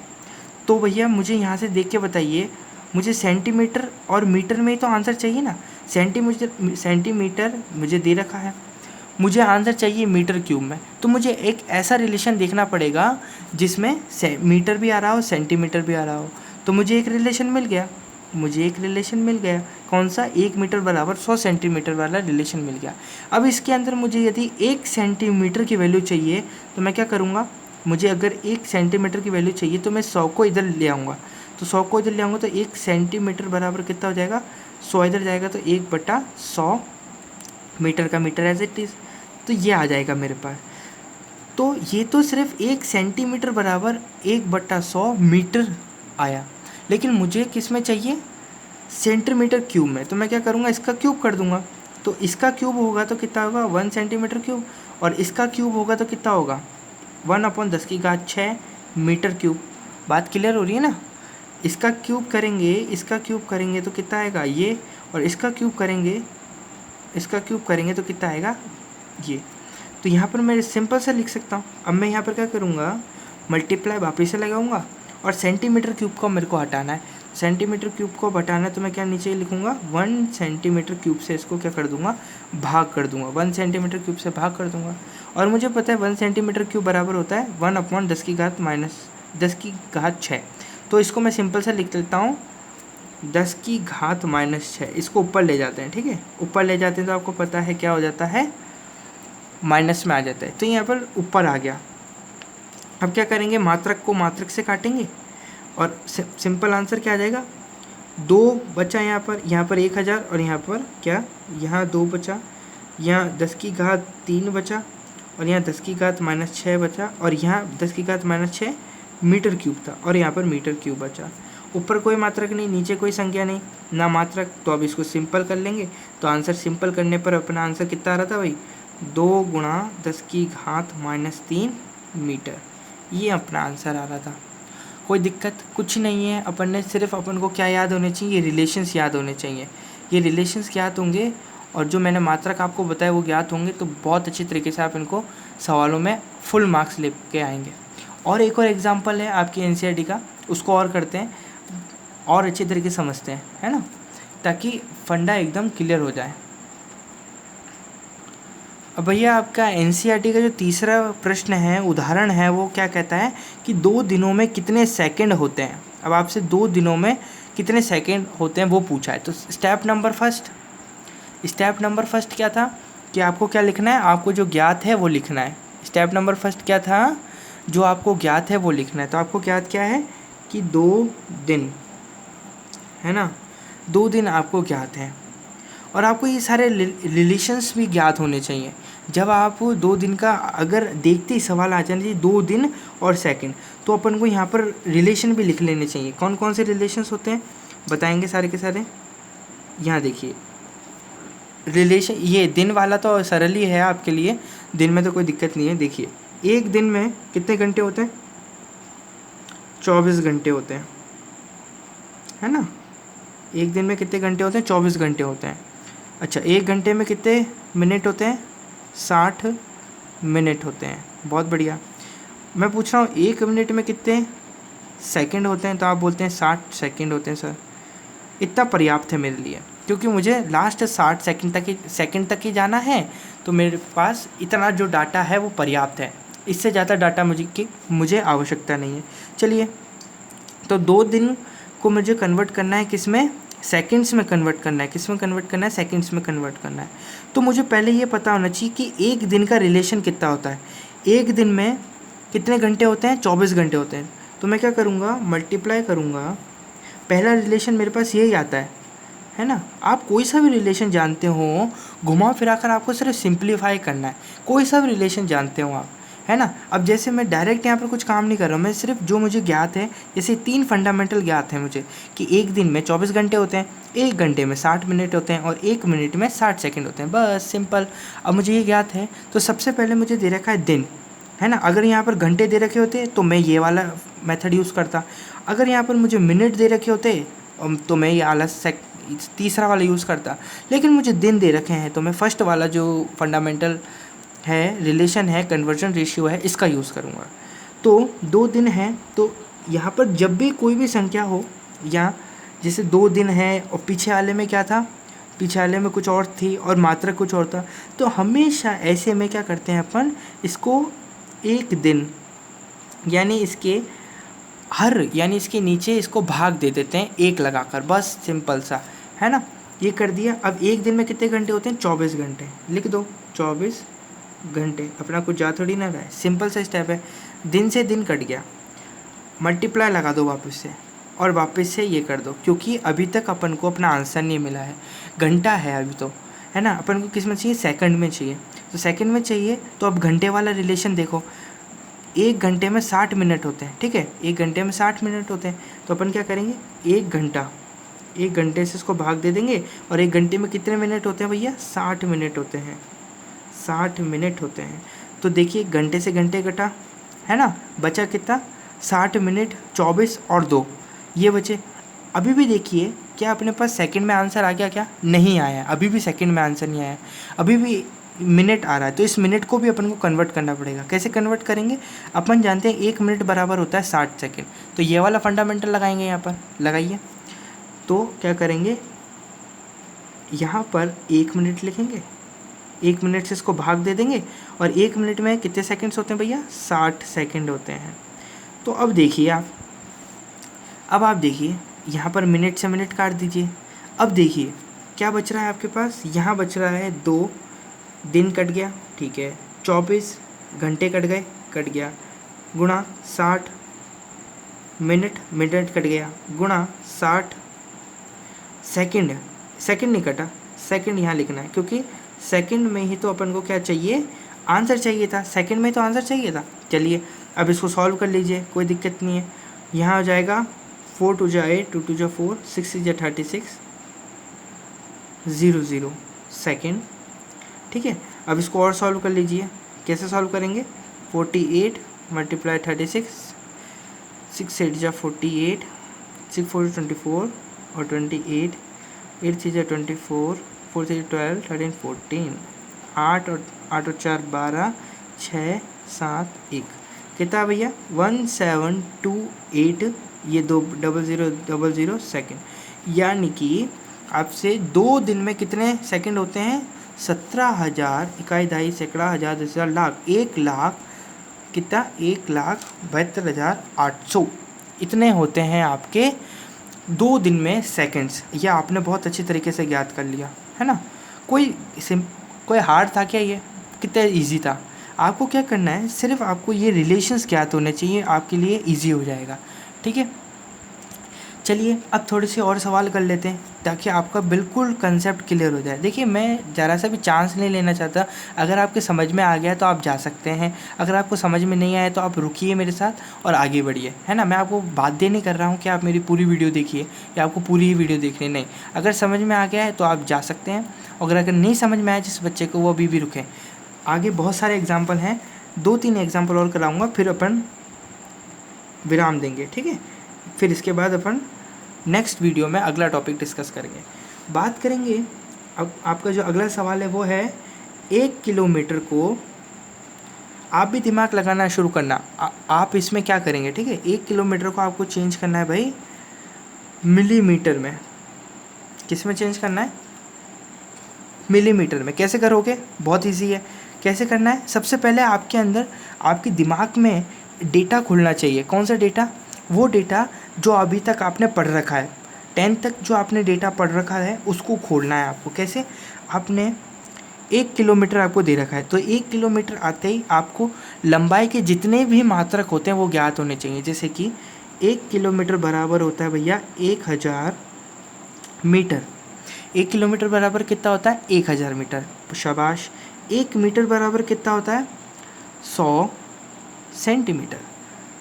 तो भैया मुझे यहाँ से देख के बताइए, मुझे सेंटीमीटर और मीटर में ही तो आंसर चाहिए ना। सेंटीमीटर मुझे दे रखा है, मुझे आंसर चाहिए मीटर क्यूब में। तो मुझे एक ऐसा रिलेशन देखना पड़ेगा जिसमें मीटर भी आ रहा हो, सेंटीमीटर भी आ रहा हो। तो मुझे एक रिलेशन मिल गया, कौन सा, 1 मीटर बराबर 100 सेंटीमीटर वाला रिलेशन मिल गया। अब इसके अंदर मुझे यदि 1 सेंटीमीटर की वैल्यू चाहिए, तो मैं क्या करूँगा, मुझे अगर 1 सेंटीमीटर की वैल्यू चाहिए तो मैं 100 को इधर ले आऊँगा, तो 100 को इधर ले आऊँगा तो 1 सेंटीमीटर बराबर कितना हो जाएगा, 100 इधर जाएगा तो 1/100 मीटर का मीटर एज इट इज़, तो ये आ जाएगा मेरे पास। तो ये तो सिर्फ 1 सेंटीमीटर बराबर 1/100 मीटर आया, लेकिन मुझे किस में चाहिए, सेंटीमीटर क्यूब में। तो मैं क्या करूँगा, इसका क्यूब कर दूँगा, तो इसका क्यूब होगा तो कितना होगा 1 सेंटीमीटर क्यूब, और इसका क्यूब होगा तो कितना होगा 1/10⁶ मीटर क्यूब। बात क्लियर हो रही है ना। इसका क्यूब करेंगे, इसका क्यूब करेंगे तो कितना आएगा ये, और इसका क्यूब करेंगे, इसका क्यूब करेंगे तो कितना आएगा ये। तो यहाँ पर मैं सिंपल सा लिख सकता हूँ। अब मैं यहाँ पर क्या करूँगा, मल्टीप्लाई वापस से लगाऊंगा, और सेंटीमीटर क्यूब को मेरे को हटाना है। सेंटीमीटर क्यूब को हटाना है तो मैं क्या नीचे लिखूँगा 1 सेंटीमीटर क्यूब से इसको क्या कर दूँगा, भाग कर दूँगा, 1 सेंटीमीटर क्यूब से भाग कर दूँगा। और मुझे पता है 1 सेंटीमीटर क्यूब बराबर होता है 1/10⁻⁻⁶। तो इसको मैं सिंपल सा लिख लेता हूँ 10⁻⁻⁶। इसको ऊपर ले जाते हैं, ठीक है, ऊपर ले जाते हैं तो आपको पता है क्या हो जाता है, माइनस में आ जाता है। तो यहाँ पर ऊपर आ गया। अब क्या करेंगे, मात्रक को मात्रक से काटेंगे और सिंपल आंसर क्या आ जाएगा, 2 बचा यहाँ पर 1000, और यहाँ पर क्या, यहाँ 2 बचा, यहाँ 10⁻³ बचा, और यहाँ 10⁻⁻⁶ बचा, और यहाँ 10⁻⁻⁶ मीटर क्यूब था, और यहाँ पर मीटर क्यूब बचा। ऊपर कोई मात्रक नहीं, नीचे कोई संख्या नहीं, ना मात्रक। तो अब इसको सिंपल कर लेंगे, तो आंसर सिंपल करने पर अपना आंसर कितना आ रहा था भाई, 2 × 10⁻³ मीटर। ये अपना आंसर आ रहा था। कोई दिक्कत कुछ नहीं है। अपन ने सिर्फ अपन को क्या याद होने चाहिए, रिलेशंस याद होने चाहिए। ये रिलेशंस ज्ञात होंगे और जो मैंने मात्रक आपको बताया वो ज्ञात होंगे, तो बहुत अच्छी तरीके से आप इनको सवालों में फुल मार्क्स लेके आएंगे। और एक और एग्जांपल है आपकी एनसीईआरटी का, उसको और करते हैं और अच्छे तरीके से समझते हैं, है ना, ताकि फंडा एकदम क्लियर हो जाए। अब भैया आपका एनसीईआरटी का जो तीसरा प्रश्न है, उदाहरण है, वो क्या कहता है कि 2 दिनों में कितने सेकंड होते हैं। अब आपसे 2 दिनों में कितने सेकंड होते हैं वो पूछा है। तो स्टेप नंबर फर्स्ट क्या था कि आपको क्या लिखना है, आपको जो ज्ञात है वो लिखना है। स्टेप नंबर फर्स्ट क्या था, जो आपको ज्ञात है वो लिखना है। तो आपको ज्ञात क्या है कि 2 दिन, है ना, 2 दिन आपको ज्ञात है। और आपको ये सारे रिलेशंस भी ज्ञात होने चाहिए। जब आप 2 दिन का अगर देखते ही सवाल आ जाना चाहिए 2 दिन और सेकंड, तो अपन को यहाँ पर रिलेशन भी लिख लेने चाहिए। कौन कौन से रिलेशंस होते हैं बताएंगे सारे के सारे। यहाँ देखिए रिलेशन, ये दिन वाला तो सरल ही है आपके लिए, दिन में तो कोई दिक्कत नहीं है। देखिए एक दिन में कितने घंटे होते हैं, 24 घंटे होते हैं, है ना। एक दिन में कितने घंटे होते हैं, 24 घंटे होते हैं। अच्छा, 1 घंटे में कितने मिनट होते हैं, 60 मिनट होते हैं। बहुत बढ़िया। मैं पूछ रहा हूँ 1 मिनट में कितने सेकंड होते हैं, तो आप बोलते हैं 60 सेकंड होते हैं। सर इतना पर्याप्त है मेरे लिए, क्योंकि मुझे लास्ट 60 सेकंड तक ही जाना है, तो मेरे पास इतना जो डाटा है वो पर्याप्त है। इससे ज़्यादा डाटा मुझे आवश्यकता नहीं है। चलिए, तो 2 दिन को मुझे कन्वर्ट करना है किस में, सेकंड्स में कन्वर्ट करना है। किस में कन्वर्ट करना है, सेकंड्स में कन्वर्ट करना है। तो मुझे पहले ये पता होना चाहिए कि एक दिन का रिलेशन कितना होता है। एक दिन में कितने घंटे होते हैं, 24 घंटे होते हैं। तो मैं क्या करूँगा, मल्टीप्लाई करूँगा। पहला रिलेशन मेरे पास यही आता है ना। आप कोई सा भी रिलेशन जानते हो, घुमा फिरा कर आपको सिर्फ सिंप्लीफाई करना है। कोई सा भी रिलेशन जानते हो आप, है ना। अब जैसे मैं डायरेक्ट यहाँ पर कुछ काम नहीं कर रहा हूँ, मैं सिर्फ जो मुझे ज्ञात है, जैसे 3 फंडामेंटल ज्ञात है मुझे कि एक दिन में 24 घंटे होते हैं, 1 घंटे में 60 मिनट होते हैं, और 1 मिनट में 60 सेकंड होते हैं। बस सिंपल। अब मुझे ये ज्ञात है, तो सबसे पहले मुझे दे रखा है दिन, है ना। अगर यहाँ पर घंटे दे रखे होते तो मैं ये वाला मेथड यूज़ करता। अगर यहाँ पर मुझे मिनट दे रखे होते तो मैं ये वाला तीसरा वाला यूज़ करता। लेकिन मुझे दिन दे रखे हैं, तो मैं फर्स्ट वाला जो फंडामेंटल है, रिलेशन है, कन्वर्जन रेशियो है, इसका यूज़ करूँगा। तो 2 दिन हैं, तो यहाँ पर जब भी कोई भी संख्या हो, या जैसे 2 दिन है और पीछे वाले में क्या था, पीछे वाले में कुछ और थी और मात्रक कुछ और था, तो हमेशा ऐसे में क्या करते हैं अपन, इसको एक दिन यानी इसके यानी इसके नीचे इसको भाग दे देते हैं 1 लगाकर। बस सिंपल सा, है ना। ये कर दिया। अब एक दिन में कितने घंटे होते हैं, 24 घंटे। लिख दो 24 घंटे। अपना कुछ जा थोड़ी ना रहा है, सिंपल सा स्टेप है। दिन से दिन कट गया, मल्टीप्लाई लगा दो वापस से और वापस से ये कर दो, क्योंकि अभी तक अपन को अपना आंसर नहीं मिला है। घंटा है अभी तो, है ना, अपन को किस में चाहिए, सेकंड में चाहिए। तो सेकंड में चाहिए तो अब घंटे वाला रिलेशन देखो, 1 घंटे में 60 मिनट होते हैं, ठीक है, 1 घंटे में 60 मिनट होते हैं। तो अपन क्या करेंगे, 1 घंटा, 1 घंटे से इसको भाग दे देंगे, और 1 घंटे में कितने मिनट होते हैं भैया, 60 मिनट होते हैं, 60 मिनट होते हैं। तो देखिए घंटे से घंटे कटा, है ना, बचा कितना, 60 मिनट, 24 और 2 ये बचे। अभी भी देखिए क्या अपने पास सेकंड में आंसर आ गया, क्या नहीं आया, अभी भी सेकंड में आंसर नहीं आया, अभी भी मिनट आ रहा है। तो इस मिनट को भी अपन को कन्वर्ट करना पड़ेगा। कैसे कन्वर्ट करेंगे, अपन जानते हैं 1 मिनट बराबर होता है 60 सेकंड। तो ये वाला फंडामेंटल लगाएंगे, यहाँ पर लगाइए। तो क्या करेंगे, यहाँ पर 1 मिनट लिखेंगे, 1 मिनट से इसको भाग दे देंगे, और 1 मिनट में कितने सेकंड्स होते हैं भैया, 60 सेकंड होते हैं। तो अब देखिए अब आप देखिए यहाँ पर मिनट से मिनट काट दीजिए। अब देखिए क्या बच रहा है आपके पास, यहाँ बच रहा है 2 दिन कट गया, ठीक है, 24 घंटे कट गए, कट गया, गुणा 60 मिनट, मिनट कट गया, गुणा 60 सेकंड, सेकंड नहीं कटा, सेकंड यहाँ लिखना है, क्योंकि सेकंड में ही तो अपन को क्या चाहिए, आंसर चाहिए था, सेकंड में तो आंसर चाहिए था। चलिए अब इसको सॉल्व कर लीजिए, कोई दिक्कत नहीं है। यहाँ हो जाएगा 4 2 जा 8, 2 2 जा 4, 6 6 जा 36, 0 0 सेकेंड, ठीक है। अब इसको और सॉल्व कर लीजिए, कैसे सॉल्व करेंगे, 48 मल्टीप्लाई 36, 6 8 जा 48, 6 4 24 और 28, 8 3 जा 24, 4 3 12, 13 14, 8 और 4 12, 6 7 1, कितना भैया 1728, ये 2 0 0 सेकेंड। यानी कि आपसे 2 दिन में कितने सेकंड होते हैं, 17,000 इकाई दहाई सैकड़ा हज़ार 10,000 लाख, 1 लाख कितना, 1,72,800 इतने होते हैं आपके 2 दिन में सेकंड्स। ये आपने बहुत अच्छी तरीके से ज्ञात कर लिया, है ना। कोई हार्ड था क्या, ये कितना इजी था। आपको क्या करना है, सिर्फ आपको ये रिलेशंस ज्ञात होने चाहिए, आपके लिए इजी हो जाएगा, ठीक है। चलिए अब थोड़े से और सवाल कर लेते हैं, ताकि आपका बिल्कुल कंसेप्ट क्लियर हो जाए। देखिए मैं ज़रा सा भी चांस नहीं लेना चाहता, अगर आपके समझ में आ गया तो आप जा सकते हैं, अगर आपको समझ में नहीं आया तो आप रुकिए मेरे साथ और आगे बढ़िए, है ना। मैं आपको बाध्य नहीं कर रहा हूँ कि आप मेरी पूरी वीडियो देखिए या आपको पूरी ही वीडियो देखनी, नहीं। अगर समझ में आ गया है तो आप जा सकते हैं, और अगर नहीं समझ में आया जिस बच्चे को, वो अभी भी रुकें। आगे बहुत सारे एग्जाम्पल हैं, 2-3 एग्जाम्पल और कराऊँगा, फिर अपन विराम देंगे, ठीक है। फिर इसके बाद अपन नेक्स्ट वीडियो में अगला टॉपिक डिस्कस करेंगे, बात करेंगे। अब आपका जो अगला सवाल है वो है 1 किलोमीटर को, आप भी दिमाग लगाना शुरू करना। आप इसमें क्या करेंगे, ठीक है, 1 किलोमीटर को आपको चेंज करना है भाई मिलीमीटर में। किस में चेंज करना है, मिलीमीटर में। कैसे करोगे, बहुत ईजी है। कैसे करना है, सबसे पहले आपके अंदर, आपके दिमाग में डेटा खुलना चाहिए। कौन सा डेटा, वो डेटा जो अभी तक आपने पढ़ रखा है, 10th तक जो आपने डेटा पढ़ रखा है उसको खोलना है आपको। कैसे, आपने 1 किलोमीटर आपको दे रखा है, तो 1 किलोमीटर आते ही आपको लंबाई के जितने भी मात्रक होते हैं वो ज्ञात होने चाहिए। जैसे कि 1 किलोमीटर बराबर होता है भैया 1000 मीटर। 1 किलोमीटर बराबर कितना होता है, 1000 मीटर, शाबाश। 1 मीटर बराबर कितना होता है, 100 सेंटीमीटर,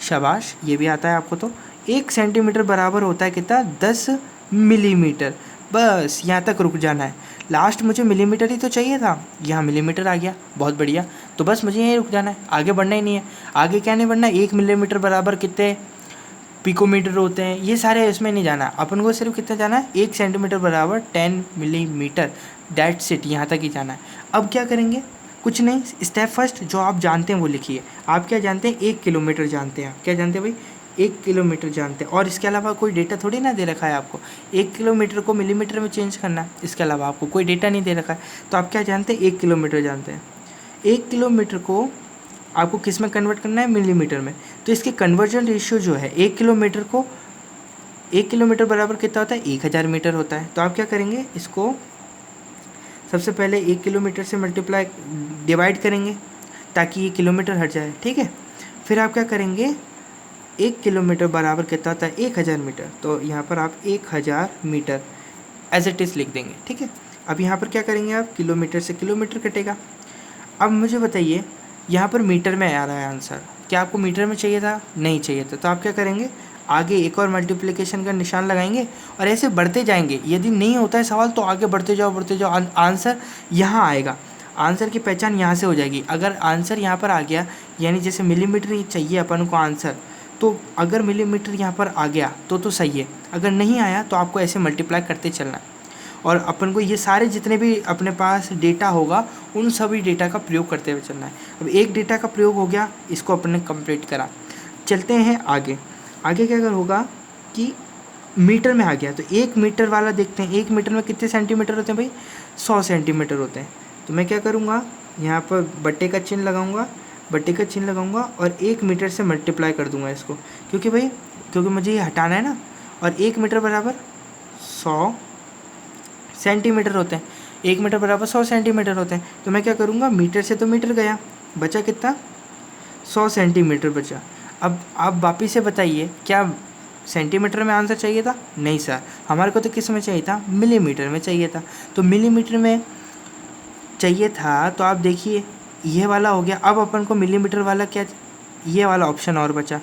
शाबाश, ये भी आता है आपको। तो 1 सेंटीमीटर बराबर होता है कितना, 10 मिलीमीटर। बस यहाँ तक रुक जाना है, लास्ट मुझे मिलीमीटर ही तो चाहिए था, यहाँ मिलीमीटर आ गया, बहुत बढ़िया। तो बस मुझे यहीं रुक जाना है, आगे बढ़ना ही नहीं है। आगे क्या नहीं बढ़ना है, 1 मिलीमीटर बराबर कितने पिकोमीटर होते हैं, ये सारे इसमें नहीं जाना। अपन को सिर्फ कितना जाना है, 1 सेंटीमीटर बराबर 10 मिलीमीटर, दैट्स इट, यहाँ तक ही जाना है। अब क्या करेंगे, कुछ नहीं, स्टेप फर्स्ट जो आप जानते हैं वो लिखिए। आप क्या जानते हैं, 1 किलोमीटर जानते हैं। आप क्या जानते हैं भाई, 1 किलोमीटर जानते हैं, और इसके अलावा कोई डेटा थोड़ी ना दे रखा है आपको। 1 किलोमीटर को मिलीमीटर में चेंज करना है, इसके अलावा आपको कोई डेटा नहीं दे रखा है। तो आप क्या जानते हैं, 1 किलोमीटर जानते हैं। 1 किलोमीटर को आपको किस में कन्वर्ट करना है, मिलीमीटर में। तो इसके कन्वर्जन रेशियो जो है, 1 किलोमीटर को, 1 किलोमीटर बराबर कितना होता है, 1000 मीटर होता है। तो आप क्या करेंगे, इसको सबसे पहले 1 किलोमीटर से मल्टीप्लाई डिवाइड करेंगे ताकि ये किलोमीटर हट जाए, ठीक है। फिर आप क्या करेंगे, 1 किलोमीटर बराबर कितना होता है, 1000 मीटर। तो यहाँ पर आप 1000 मीटर एज इट इज़ लिख देंगे, ठीक है। अब यहाँ पर क्या करेंगे आप, किलोमीटर से किलोमीटर कटेगा। अब मुझे बताइए, यहाँ पर मीटर में आ रहा है आंसर, क्या आपको मीटर में चाहिए था, नहीं चाहिए था, तो आप क्या करेंगे, आगे एक और मल्टीप्लिकेशन का निशान लगाएंगे और ऐसे बढ़ते जाएंगे। यदि नहीं होता है सवाल तो आगे बढ़ते जाओ, आंसर यहाँ आएगा। आंसर की पहचान यहाँ से हो जाएगी। अगर आंसर यहाँ पर आ गया, यानी जैसे मिलीमीटर चाहिए अपन को आंसर, तो अगर मिलीमीटर यहाँ पर आ गया तो सही है, अगर नहीं आया तो आपको ऐसे मल्टीप्लाई करते चलना है। और अपन को ये सारे जितने भी अपने पास डेटा होगा उन सभी डेटा का प्रयोग करते हुए चलना है। अब एक डेटा का प्रयोग हो गया, इसको अपन ने कंप्लीट करा। चलते हैं आगे। आगे क्या होगा कि मीटर में आ गया, तो 1 मीटर वाला देखते हैं। 1 मीटर में कितने सेंटीमीटर होते हैं भाई, 100 सेंटीमीटर होते हैं। तो मैं क्या करूँगा, यहाँ पर बट्टे का चिन्ह लगाऊंगा और 1 मीटर से मल्टीप्लाई कर दूंगा इसको, क्योंकि मुझे ये हटाना है ना। और 1 मीटर बराबर 100 सेंटीमीटर होते हैं, 1 मीटर बराबर 100 सेंटीमीटर होते हैं। तो मैं क्या करूँगा, मीटर से तो मीटर गया, बचा कितना, 100 सेंटीमीटर बचा। अब आप वापिस से बताइए, क्या सेंटीमीटर में आंसर चाहिए था, नहीं सर, हमारे को तो किस में चाहिए था, मिलीमीटर में चाहिए था। तो मिलीमीटर में चाहिए था, तो आप देखिए ये वाला हो गया। अब अपन को मिलीमीटर वाला क्या, ये वाला ऑप्शन और बचा,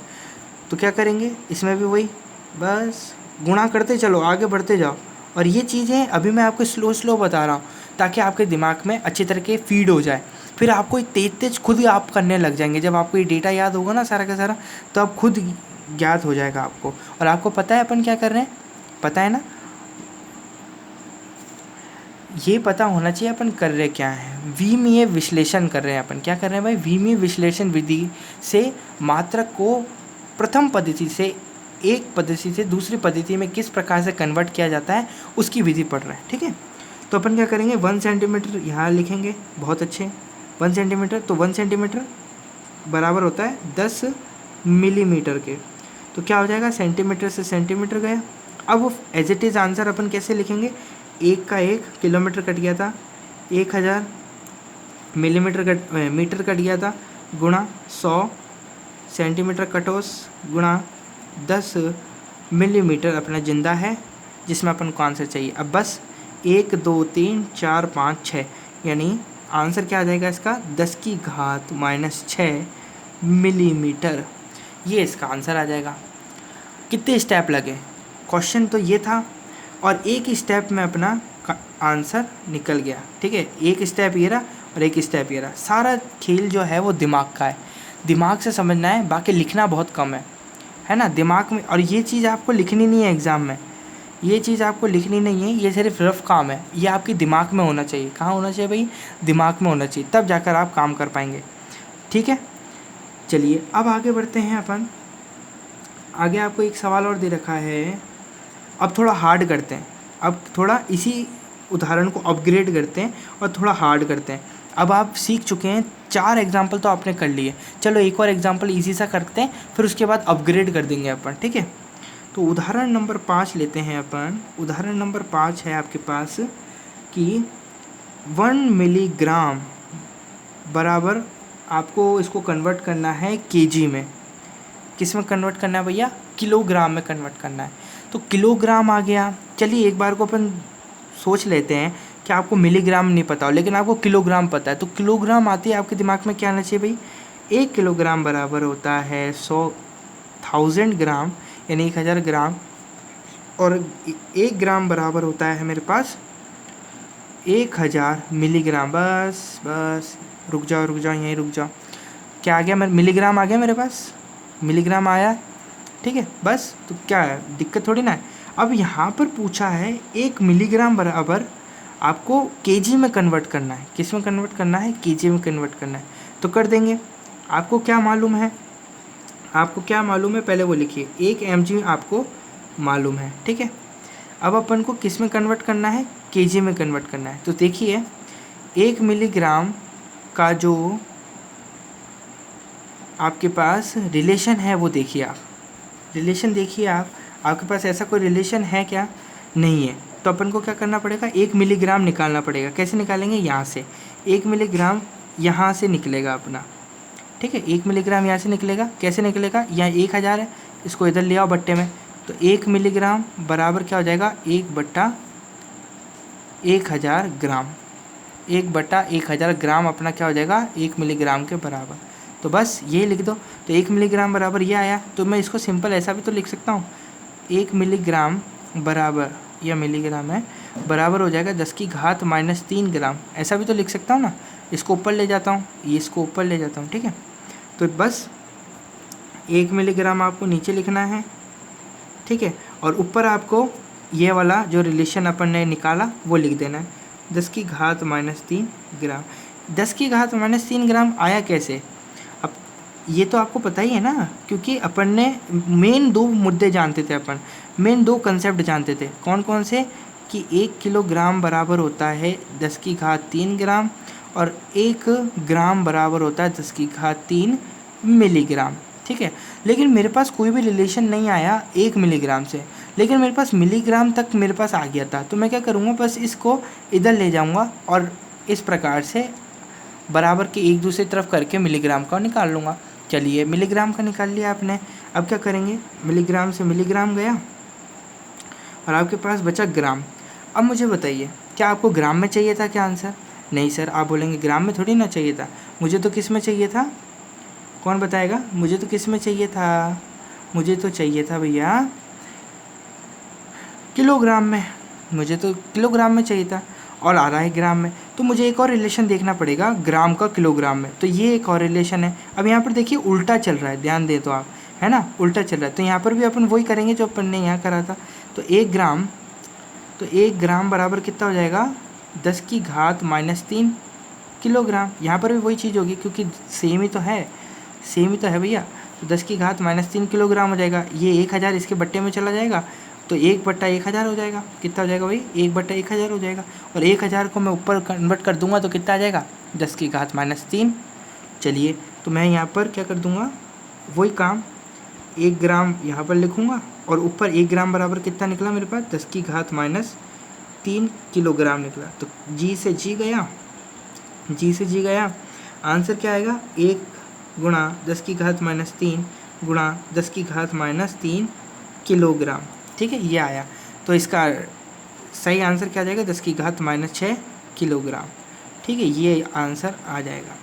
तो क्या करेंगे, इसमें भी वही बस गुणा करते चलो, आगे बढ़ते जाओ। और ये चीज़ें अभी मैं आपको स्लो बता रहा हूँ ताकि आपके दिमाग में अच्छी तरह के फीड हो जाए। फिर आपको तेज खुद ही आप करने लग जाएंगे। जब आपको ये डेटा याद होगा ना सारा का सारा, तो आप खुद ज्ञात हो जाएगा आपको। और आपको पता है अपन क्या कर रहे हैं, पता है ना, ये पता होना चाहिए अपन कर रहे क्या हैं। विमीय विश्लेषण कर रहे हैं अपन, क्या कर रहे हैं भाई, विमीय विश्लेषण विधि से मात्रक को प्रथम पद्धति से एक पद्धति से दूसरी पद्धति में किस प्रकार से कन्वर्ट किया जाता है उसकी विधि पढ़ रहे हैं, ठीक है। तो अपन क्या करेंगे, 1 सेंटीमीटर यहाँ लिखेंगे, बहुत अच्छे, 1 सेंटीमीटर। तो 1 सेंटीमीटर बराबर होता है 10 मिलीमीटर के। तो क्या हो जाएगा, सेंटीमीटर से सेंटीमीटर गया। अब एज इट इज़ आंसर अपन कैसे लिखेंगे, 1 का 1 किलोमीटर कट गया था, 1000 मीटर कट गया था, गुणा 100 सेंटीमीटर कटोस, गुणा 10 मिलीमीटर अपना जिंदा है जिसमें अपन को आंसर चाहिए। अब बस 1 2 3 4 5 6, यानी आंसर क्या आ जाएगा इसका, 10⁻⁻6 मिलीमीटर, ये इसका आंसर आ जाएगा। कितने स्टेप लगे, क्वेश्चन तो ये था और एक ही स्टेप में अपना आंसर निकल गया, ठीक है। एक स्टेप ये रहा और एक स्टेप ये रहा। सारा खेल जो है वो दिमाग का है, दिमाग से समझना है, बाकी लिखना बहुत कम है ना, दिमाग में। और ये चीज़ आपको लिखनी नहीं है एग्ज़ाम में, ये चीज़ आपको लिखनी नहीं है, ये सिर्फ रफ काम है, ये आपके दिमाग में होना चाहिए। कहाँ होना चाहिए भाई, दिमाग में होना चाहिए, तब जाकर आप काम कर पाएंगे, ठीक है। चलिए अब आगे बढ़ते हैं अपन। आगे आपको एक सवाल और दे रखा है, अब थोड़ा हार्ड करते हैं, अब थोड़ा इसी उदाहरण को अपग्रेड करते हैं और थोड़ा हार्ड करते हैं। अब आप सीख चुके हैं, 4 एग्जाम्पल तो आपने कर लिए, चलो एक और एग्जाम्पल ईजी सा करते हैं, फिर उसके बाद अपग्रेड कर देंगे अपन, ठीक है। तो उदाहरण नंबर 5 लेते हैं अपन। उदाहरण नंबर 5 है आपके पास कि 1 मिलीग्राम बराबर, आपको इसको कन्वर्ट करना है केजी में। किस में कन्वर्ट करना है भैया, किलोग्राम में कन्वर्ट करना है। तो किलोग्राम आ गया। चलिए एक बार को अपन सोच लेते हैं कि आपको मिलीग्राम नहीं पता हो लेकिन आपको किलोग्राम पता है। तो किलोग्राम आते ही आपके दिमाग में क्या आना चाहिए भाई, 1 किलोग्राम बराबर होता है 100,000 ग्राम, यानी 1000 ग्राम। और 1 ग्राम बराबर होता है मेरे पास 1000 मिलीग्राम। बस रुक जाओ यहीं रुक जाओ। क्या आ गया, मेरे मिलीग्राम आ गया मेरे पास, मिलीग्राम आया, ठीक है। बस तो क्या है, दिक्कत थोड़ी ना है। अब यहाँ पर पूछा है 1 मिलीग्राम बराबर आपको केजी में कन्वर्ट करना है। किस में कन्वर्ट करना है, केजी में कन्वर्ट करना है। तो कर देंगे। आपको क्या मालूम है, पहले वो लिखिए। 1 mg आपको मालूम है, ठीक है। अब अपन को किस में कन्वर्ट करना है, केजी में कन्वर्ट करना है। तो देखिए 1 मिलीग्राम का जो आपके पास रिलेशन है वो देखिए आप, रिलेशन देखिए आप, आपके पास ऐसा कोई रिलेशन है क्या, नहीं है। तो अपन को क्या करना पड़ेगा, 1 मिलीग्राम निकालना पड़ेगा। कैसे निकालेंगे, यहाँ से 1 मिलीग्राम यहाँ से निकलेगा अपना, ठीक है। 1 मिलीग्राम यहाँ से निकलेगा, कैसे निकलेगा, यहाँ 1000 है, इसको इधर ले आओ बट्टे में, तो 1 मिलीग्राम बराबर क्या हो जाएगा, 1/1000 ग्राम। 1/1000 ग्राम अपना क्या हो जाएगा, 1 मिलीग्राम के बराबर। तो बस ये लिख दो, तो 1 मिलीग्राम बराबर ये आया। तो मैं इसको सिंपल ऐसा भी तो लिख सकता हूँ, 1 मिलीग्राम बराबर, यह मिलीग्राम है, बराबर हो जाएगा 10⁻³ ग्राम। ऐसा भी तो लिख सकता हूँ ना। इसको ऊपर ले जाता हूँ, ये इसको ऊपर ले जाता हूँ, ठीक है। तो बस 1 मिलीग्राम आपको नीचे लिखना है, ठीक है, और ऊपर आपको ये वाला जो रिलेशन अपन ने निकाला वो लिख देना है, 10⁻³ ग्राम। 10⁻³ ग्राम आया कैसे, अब ये तो आपको पता ही है ना, क्योंकि अपन ने मेन 2 मुद्दे जानते थे, अपन मेन 2 कंसेप्ट जानते थे। कौन कौन से, कि 1 किलोग्राम बराबर होता है 10⁻³ ग्राम, और 1 ग्राम बराबर होता है 10⁻³ मिलीग्राम, ठीक है। लेकिन मेरे पास कोई भी रिलेशन नहीं आया 1 मिलीग्राम से, लेकिन मेरे पास मिलीग्राम तक मेरे पास आ गया था। तो मैं क्या करूँगा, बस इसको इधर ले जाऊँगा और इस प्रकार से बराबर के एक दूसरी तरफ करके मिलीग्राम का निकाल लूँगा। चलिए, मिलीग्राम का निकाल लिया आपने। अब क्या करेंगे, मिलीग्राम से मिलीग्राम गया और आपके पास बचा ग्राम। अब मुझे बताइए, क्या आपको ग्राम में चाहिए था क्या आंसर? नहीं सर, आप बोलेंगे ग्राम में थोड़ी ना चाहिए था, मुझे तो किस में चाहिए था, कौन बताएगा, मुझे तो किस में चाहिए था, मुझे तो चाहिए था भैया किलोग्राम में, मुझे तो किलोग्राम में चाहिए था, और आ रहा है ग्राम में। तो मुझे एक और रिलेशन देखना पड़ेगा ग्राम का किलोग्राम में, तो ये एक और रिलेशन है। अब यहाँ पर देखिए उल्टा चल रहा है, ध्यान दें तो आप, है ना, उल्टा चल रहा है। तो यहाँ पर भी अपन वही करेंगे जो अपन ने यहाँ करा था। तो 1 ग्राम बराबर कितना हो जाएगा, 10⁻³ किलोग्राम। यहाँ पर भी वही चीज़ होगी, क्योंकि सेम ही तो है भैया। तो 10⁻³ किलोग्राम हो जाएगा। ये 1000 इसके बट्टे में चला जाएगा, तो 1/1000 हो जाएगा। कितना हो जाएगा भाई, 1/1000 हो जाएगा। और 1000 को मैं ऊपर कन्वर्ट कर दूंगा तो कितना आ जाएगा, 10⁻³ चलिए, तो मैं यहाँ पर क्या कर दूंगा, वही काम, 1 ग्राम यहाँ पर लिखूँगा, और ऊपर 1 ग्राम बराबर कितना निकला मेरे पास, 10⁻³ किलोग्राम निकला। तो जी से जी गया, आंसर क्या आएगा, 1 गुणा 10⁻³ गुणा 10⁻³ किलोग्राम, ठीक है, ये आया। तो इसका सही आंसर क्या आ जाएगा, 10⁻6 किलोग्राम, ठीक है, ये आंसर आ जाएगा।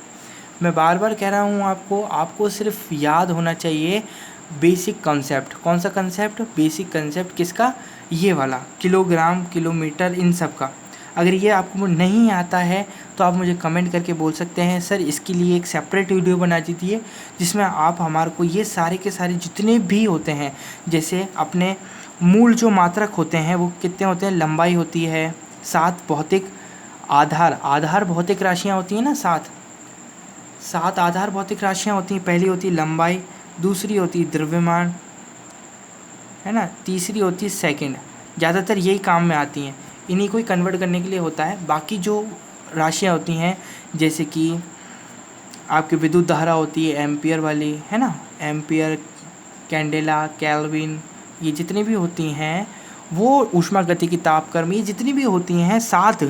मैं बार बार कह रहा हूँ आपको सिर्फ याद होना चाहिए बेसिक कंसेप्ट। कौन सा कंसेप्ट, बेसिक कंसेप्ट किसका, ये वाला, किलोग्राम, किलोमीटर, इन सब का। अगर ये आपको नहीं आता है तो आप मुझे कमेंट करके बोल सकते हैं, सर इसके लिए एक सेपरेट वीडियो बना दीजिए जिसमें आप हमारे को ये सारे के सारे जितने भी होते हैं, जैसे अपने मूल जो मात्रक होते हैं वो कितने होते हैं, लंबाई होती है 7, भौतिक आधार भौतिक राशियाँ होती हैं ना, 7 आधार भौतिक राशियाँ होती हैं। पहली होती है लंबाई, दूसरी होती है द्रव्यमान, है ना, तीसरी होती है सेकंड। ज़्यादातर यही काम में आती हैं, इन्हीं को ही कन्वर्ट करने के लिए होता है। बाकी जो राशियाँ होती हैं, जैसे कि आपकी विद्युत धारा होती है एम्पियर वाली, है ना, एम्पियर, कैंडेला, केल्विन, ये जितनी भी होती हैं, वो ऊष्मागतिकी, तापक्रम, ये जितनी भी होती हैं 7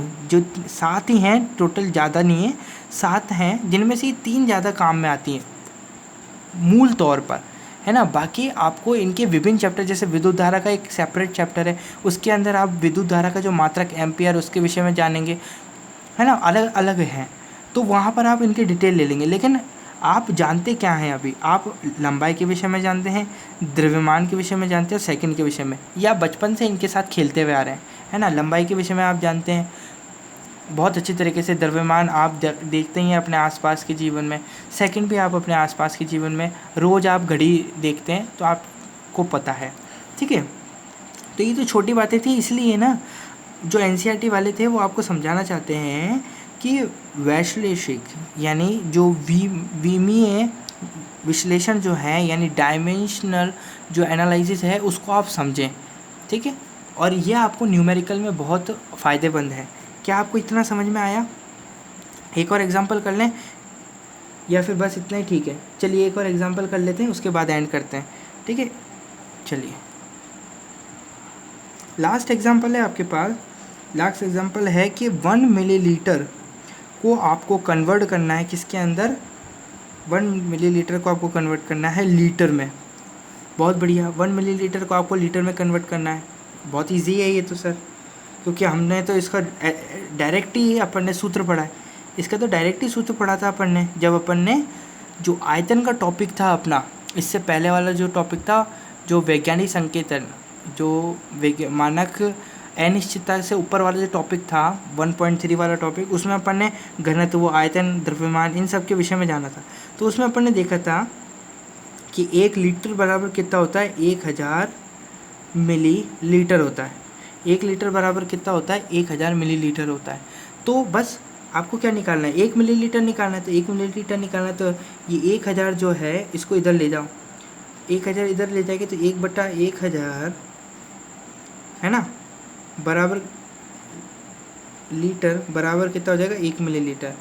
ही हैं टोटल, ज़्यादा नहीं है, 7 हैं, जिनमें से 3 ज़्यादा काम में आती हैं मूल तौर पर, है ना। बाकी आपको इनके विभिन्न चैप्टर, जैसे विद्युत धारा का एक सेपरेट चैप्टर है, उसके अंदर आप विद्युत धारा का जो मात्रक एम्पियर उसके विषय में जानेंगे, है ना, अलग अलग हैं, तो वहाँ पर आप इनके डिटेल ले लेंगे। लेकिन आप जानते क्या हैं, अभी आप लंबाई के विषय में जानते हैं, द्रव्यमान के विषय में जानते हैं, सेकंड के विषय में, या बचपन से इनके साथ खेलते हुए आ रहे हैं, है ना। लंबाई के विषय में आप जानते हैं बहुत अच्छी तरीके से, द्रव्यमान आप देखते ही हैं अपने आसपास के जीवन में, सेकंड भी आप अपने आसपास के जीवन में रोज़ आप घड़ी देखते हैं तो आपको पता है, ठीक है। तो ये तो छोटी बातें थी, इसलिए ना जो NCERT वाले थे वो आपको समझाना चाहते हैं कि वैश्लेषिक यानी जो विमीय विश्लेषण जो है, यानी डायमेंशनल जो एनालिसिस है, उसको आप समझें, ठीक है। और ये आपको न्यूमेरिकल में बहुत फ़ायदेमंद है। क्या आपको इतना समझ में आया? एक और एग्जांपल कर लें या फिर बस इतना ही ठीक है? चलिए एक और एग्जांपल कर लेते हैं, उसके बाद एंड करते हैं, ठीक है। चलिए लास्ट एग्जांपल है आपके पास, लास्ट एग्जांपल है कि 1 मिलीलीटर को आपको कन्वर्ट करना है किसके अंदर, 1 मिलीलीटर को आपको कन्वर्ट करना है लीटर में। बहुत बढ़िया, 1 मिलीलीटर को आपको लीटर में कन्वर्ट करना है। बहुत ईजी है ये तो सर, क्योंकि हमने तो इसका डायरेक्ट ही अपन ने सूत्र पढ़ा है। इसका तो डायरेक्ट ही सूत्र पढ़ा था अपन ने, जब अपन ने जो आयतन का टॉपिक था अपना, इससे पहले वाला जो टॉपिक था, जो वैज्ञानिक संकेतन, जो मानक अनिश्चितता से ऊपर वाला जो टॉपिक था 1.3 वाला टॉपिक, उसमें अपन ने घनत्व, वो आयतन, द्रव्यमान, इन सब के विषय में जाना था। तो उसमें अपन ने देखा था कि 1 लीटर बराबर कितना होता है, 1000 मिलीलीटर होता है। 1 लीटर बराबर कितना होता है, 1000 मिलीलीटर होता है। तो बस आपको क्या निकालना है, 1 मिलीलीटर निकालना है। तो 1 मिलीलीटर निकालना है तो ये 1000 जो है इसको इधर ले जाओ, 1000 इधर ले जाएंगे तो 1/1000 है ना, बराबर लीटर बराबर कितना हो जाएगा, 1 मिलीलीटर।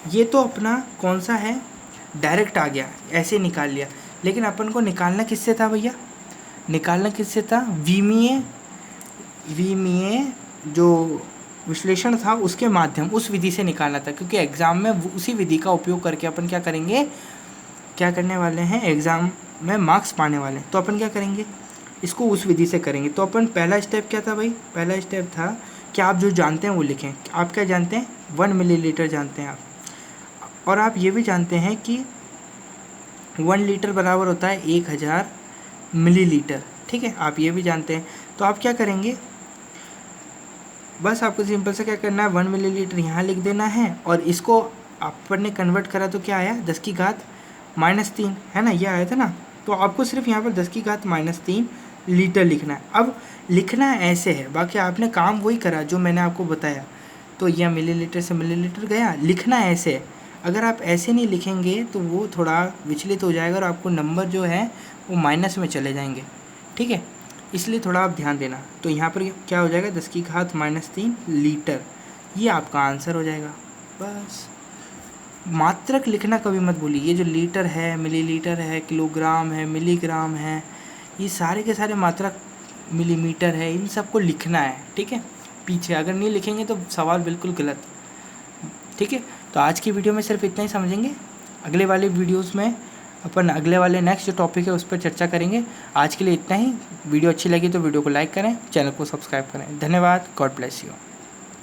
ये तो अपना कौन सा है, डायरेक्ट आ गया, ऐसे निकाल लिया। लेकिन अपन को निकालना किससे था भैया, निकालना किससे था, विमीय जो विश्लेषण था उसके माध्यम, उस विधि से निकालना था। क्योंकि एग्ज़ाम में उसी विधि का उपयोग करके अपन क्या करेंगे, क्या करने वाले हैं, एग्ज़ाम में मार्क्स पाने वाले हैं। तो अपन क्या करेंगे, इसको उस विधि से करेंगे। तो अपन पहला स्टेप क्या था भाई, पहला स्टेप था कि आप जो जानते हैं वो लिखें। आप क्या जानते हैं, 1 मिलीलीटर जानते हैं आप, और आप ये भी जानते हैं कि 1 लीटर बराबर होता है 1000 मिलीलीटर, ठीक है, आप ये भी जानते हैं। तो आप क्या करेंगे, बस आपको सिंपल से क्या करना है, 1 मिलीलीटर यहाँ लिख देना है, और इसको अपन ने कन्वर्ट करा तो क्या आया, 10⁻³ है ना, ये आया था ना। तो आपको सिर्फ यहाँ पर 10⁻³ लीटर लिखना है। अब लिखना ऐसे है, बाकी आपने काम वही करा जो मैंने आपको बताया। तो यह मिलीलीटर से मिलीलीटर गया, लिखना ऐसे है। अगर आप ऐसे नहीं लिखेंगे तो वो थोड़ा विचलित हो जाएगा और आपको नंबर जो है वो माइनस में चले जाएंगे, ठीक है, इसलिए थोड़ा आप ध्यान देना। तो यहाँ पर क्या हो जाएगा, 10⁻³ लीटर, ये आपका आंसर हो जाएगा। बस मात्रक लिखना कभी मत भूलिए। ये जो लीटर है, मिलीलीटर है, किलोग्राम है, मिलीग्राम है, ये सारे के सारे मात्रक, मिलीमीटर है, इन सबको लिखना है, ठीक है। पीछे अगर नहीं लिखेंगे तो सवाल बिल्कुल गलत, ठीक है। तो आज की वीडियो में सिर्फ इतना ही समझेंगे। अगले वाले वीडियोस में अपन अगले वाले नेक्स्ट जो टॉपिक है उस पर चर्चा करेंगे। आज के लिए इतना ही। वीडियो अच्छी लगी तो वीडियो को लाइक करें, चैनल को सब्सक्राइब करें। धन्यवाद, गॉड ब्लेस यू।